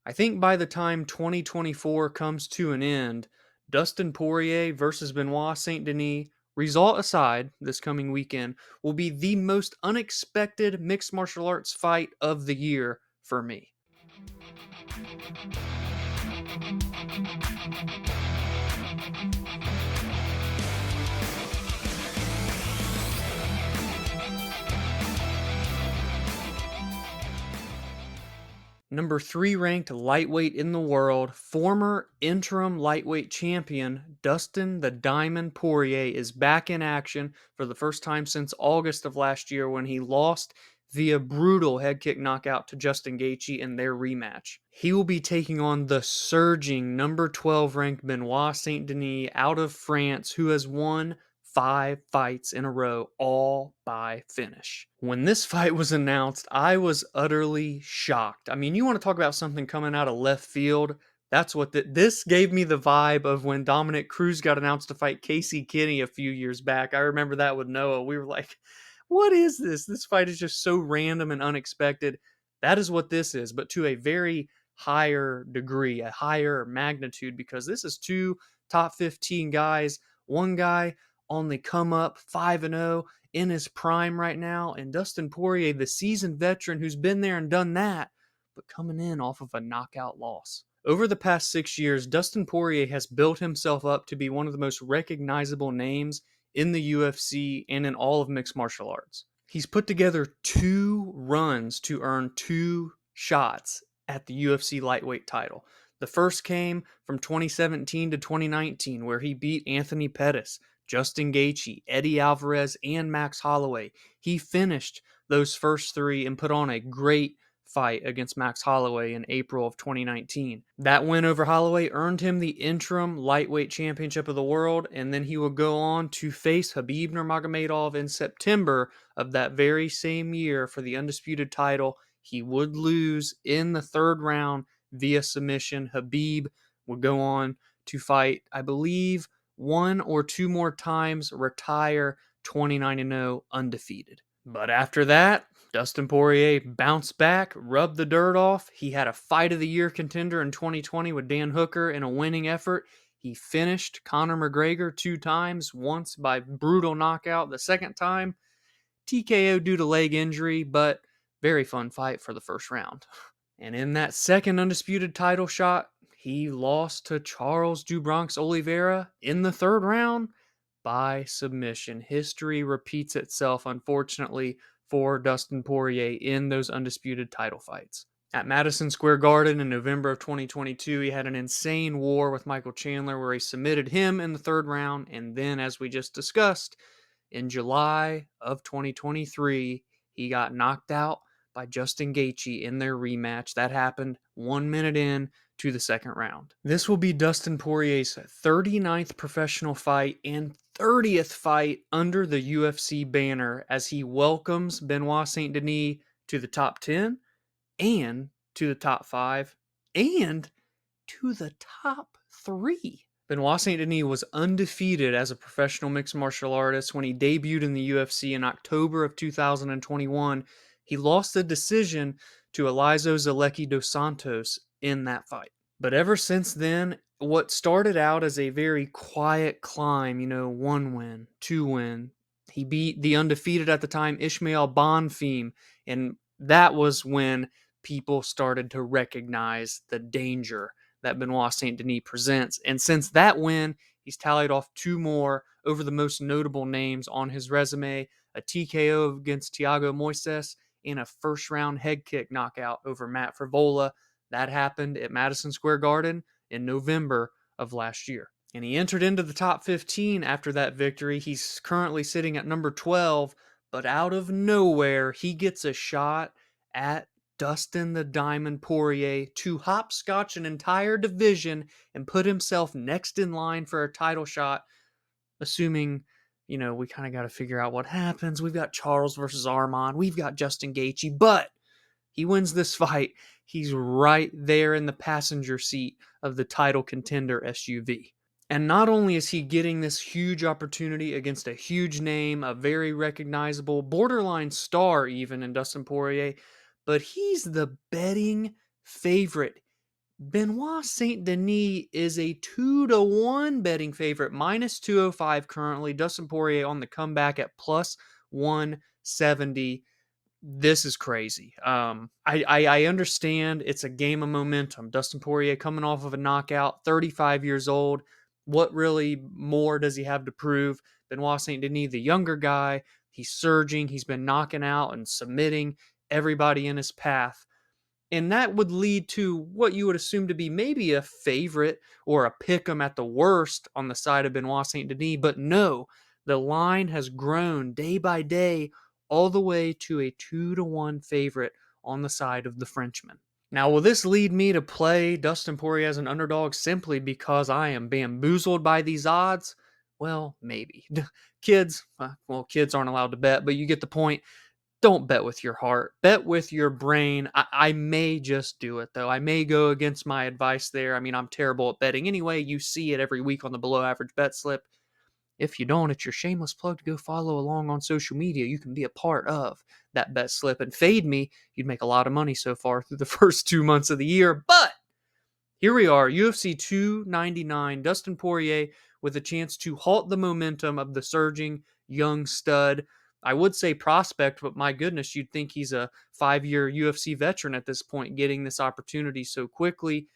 I think by the time 2024 comes to an end, Dustin Poirier versus Benoit Saint Denis, result aside, this coming weekend, will be the most unexpected mixed martial arts fight of the year for me. Number 3 ranked lightweight in the world, former interim lightweight champion Dustin the Diamond Poirier is back in action for the first time since August of last year when he lost via brutal head kick knockout to Justin Gaethje in their rematch. He will be taking on the surging number 12 ranked Benoit Saint Denis out of France, who has won 5 fights in a row, all by finish. When this fight was announced, I was utterly shocked. I mean, you want to talk about something coming out of left field? That's what this gave me the vibe of when Dominic Cruz got announced to fight Casey Kinney a few years back. I remember that with Noah. We were like, what is this? This fight is just so random and unexpected. That is what this is, but to a very higher degree, a higher magnitude, because this is two top 15 guys. One guy on the come up 5-0 in his prime right now, and Dustin Poirier, the seasoned veteran who's been there and done that, but coming in off of a knockout loss. Over the past 6 years, Dustin Poirier has built himself up to be one of the most recognizable names in the UFC and in all of mixed martial arts. He's put together 2 runs to earn 2 shots at the UFC lightweight title. The first came from 2017 to 2019, where he beat Anthony Pettis, Justin Gaethje, Eddie Alvarez, and Max Holloway. He finished those first 3 and put on a great fight against Max Holloway in April of 2019. That win over Holloway earned him the interim lightweight championship of the world, and then he would go on to face Khabib Nurmagomedov in September of that very same year for the undisputed title. He would lose in the 3rd round via submission. Khabib would go on to fight, I believe, 1 or 2 more times, retire 29-0 undefeated. But after that, Dustin Poirier bounced back, rubbed the dirt off. He had a Fight of the Year contender in 2020 with Dan Hooker in a winning effort. He finished Conor McGregor 2 times, once by brutal knockout, the second time TKO due to leg injury, but very fun fight for the first round. And in that second undisputed title shot, he lost to Charles do Bronx Oliveira in the 3rd round by submission. History repeats itself, unfortunately, for Dustin Poirier in those undisputed title fights. At Madison Square Garden in November of 2022, he had an insane war with Michael Chandler where he submitted him in the 3rd round. And then, as we just discussed, in July of 2023, he got knocked out by Justin Gaethje in their rematch. That happened 1 minute in to the 2nd round. This will be Dustin Poirier's 39th professional fight and 30th fight under the UFC banner as he welcomes Benoit Saint Denis to the top 10 and to the top 5 and to the top 3. Benoit Saint Denis was undefeated as a professional mixed martial artist when he debuted in the UFC in October of 2021. He lost the decision to Elizeu Zaleski dos Santos in that fight. But ever since then, what started out as a very quiet climb, 1 win, 2 win, he beat the undefeated at the time Ishmael Bonfim, and that was when people started to recognize the danger that Benoit Saint Denis presents. And since that win, he's tallied off 2 more over the most notable names on his resume: a TKO against Thiago Moises and a first-round head kick knockout over Matt Frivola. That happened at Madison Square Garden in November of last year. And he entered into the top 15 after that victory. He's currently sitting at number 12, but out of nowhere, he gets a shot at Dustin the Diamond Poirier to hopscotch an entire division and put himself next in line for a title shot, assuming, we kind of got to figure out what happens. We've got Charles versus Armand. We've got Justin Gaethje, but he wins this fight. He's right there in the passenger seat of the title contender SUV. And not only is he getting this huge opportunity against a huge name, a very recognizable, borderline star even in Dustin Poirier, but he's the betting favorite. Benoit Saint Denis is a 2-1 betting favorite, minus 205 currently. Dustin Poirier on the comeback at plus 170. This is crazy. I understand it's a game of momentum. Dustin Poirier coming off of a knockout, 35 years old. What really more does he have to prove? Benoit Saint Denis, the younger guy, he's surging. He's been knocking out and submitting everybody in his path. And that would lead to what you would assume to be maybe a favorite or a pick 'em at the worst on the side of Benoit Saint Denis. But no, the line has grown day by day all the way to a 2-1 favorite on the side of the Frenchman. Now, will this lead me to play Dustin Poirier as an underdog simply because I am bamboozled by these odds? Well, maybe. Kids aren't allowed to bet, but you get the point. Don't bet with your heart. Bet with your brain. I may just do it, though. I may go against my advice there. I mean, I'm terrible at betting anyway. You see it every week on the below average bet slip. If you don't, it's your shameless plug to go follow along on social media. You can be a part of that bet slip and fade me. You'd make a lot of money so far through the first 2 months of the year. But here we are, UFC 299, Dustin Poirier with a chance to halt the momentum of the surging young stud. I would say prospect, but my goodness, you'd think he's a 5-year UFC veteran at this point, getting this opportunity so quickly.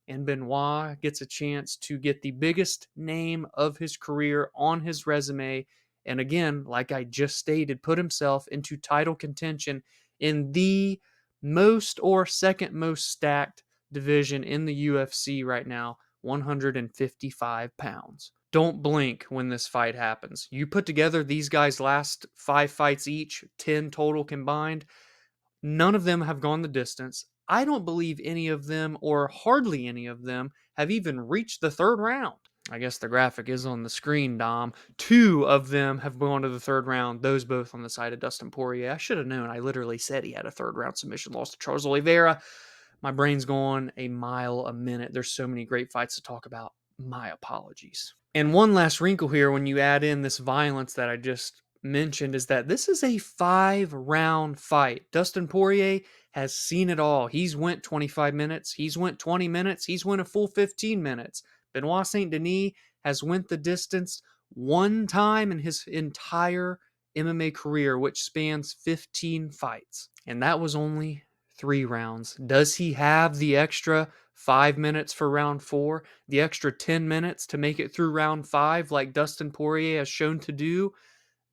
And Benoit gets a chance to get the biggest name of his career on his resume. And again, like I just stated, put himself into title contention in the most or second most stacked division in the UFC right now, 155 pounds. Don't blink when this fight happens. You put together these guys' last 5 fights each, 10 total combined. None of them have gone the distance. I don't believe any of them, or hardly any of them, have even reached the third round. I guess the graphic is on the screen, Dom. 2 of them have gone to the third round, those both on the side of Dustin Poirier. I should have known. I literally said he had a third round submission loss to Charles Oliveira. My brain's going a mile a minute. There's so many great fights to talk about. My apologies. And one last wrinkle here when you add in this violence that I just mentioned is that this is a 5-round fight. Dustin Poirier has seen it all. He's went 25 minutes. He's went 20 minutes. He's went a full 15 minutes. Benoit Saint Denis has went the distance one time in his entire MMA career, which spans 15 fights. And that was only 3 rounds. Does he have the extra 5 minutes for round 4, the extra 10 minutes to make it through round 5 like Dustin Poirier has shown to do?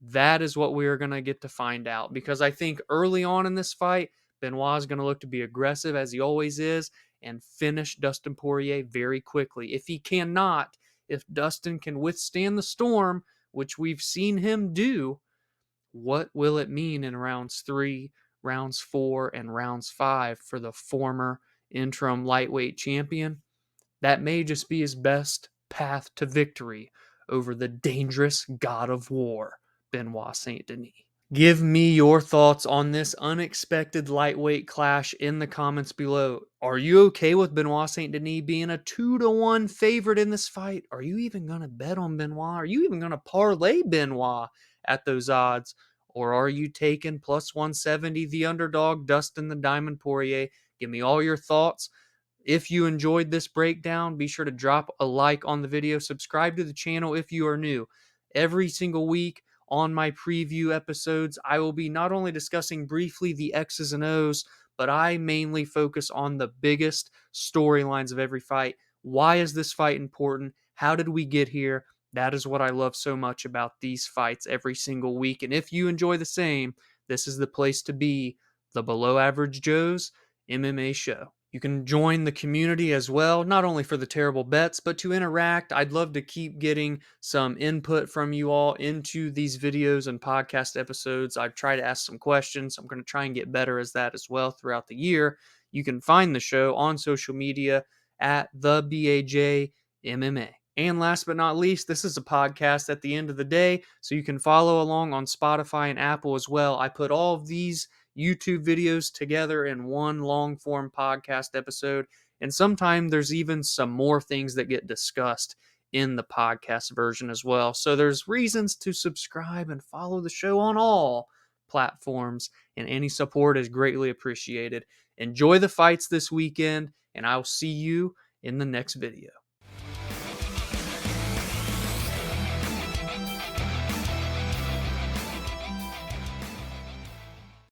That is what we are going to get to find out, because I think early on in this fight, Benoit is going to look to be aggressive as he always is and finish Dustin Poirier very quickly. If he cannot, if Dustin can withstand the storm, which we've seen him do, what will it mean in rounds 3, rounds 4, and rounds 5 for the former interim lightweight champion? That may just be his best path to victory over the dangerous god of war, Benoit Saint Denis. Give me your thoughts on this unexpected lightweight clash in the comments below. Are you okay with Benoit Saint Denis being a 2-1 favorite in this fight? Are you even going to bet on Benoit? Are you even going to parlay Benoit at those odds? Or are you taking plus 170 the underdog, Dustin the Diamond Poirier? Give me all your thoughts. If you enjoyed this breakdown, be sure to drop a like on the video. Subscribe to the channel if you are new. Every single week on my preview episodes, I will be not only discussing briefly the X's and O's, but I mainly focus on the biggest storylines of every fight. Why is this fight important? How did we get here? That is what I love so much about these fights every single week. And if you enjoy the same, this is the place to be. The Below Average Joe's MMA show. You can join the community as well, not only for the terrible bets, but to interact. I'd love to keep getting some input from you all into these videos and podcast episodes. I've tried to ask some questions. I'm going to try and get better as that as well throughout the year. You can find the show on social media at the BAJ MMA. And last but not least, this is a podcast at the end of the day, so you can follow along on Spotify and Apple as well. I put all of these YouTube videos together in one long form podcast episode. And sometimes there's even some more things that get discussed in the podcast version as well. So there's reasons to subscribe and follow the show on all platforms, and any support is greatly appreciated. Enjoy the fights this weekend, and I'll see you in the next video.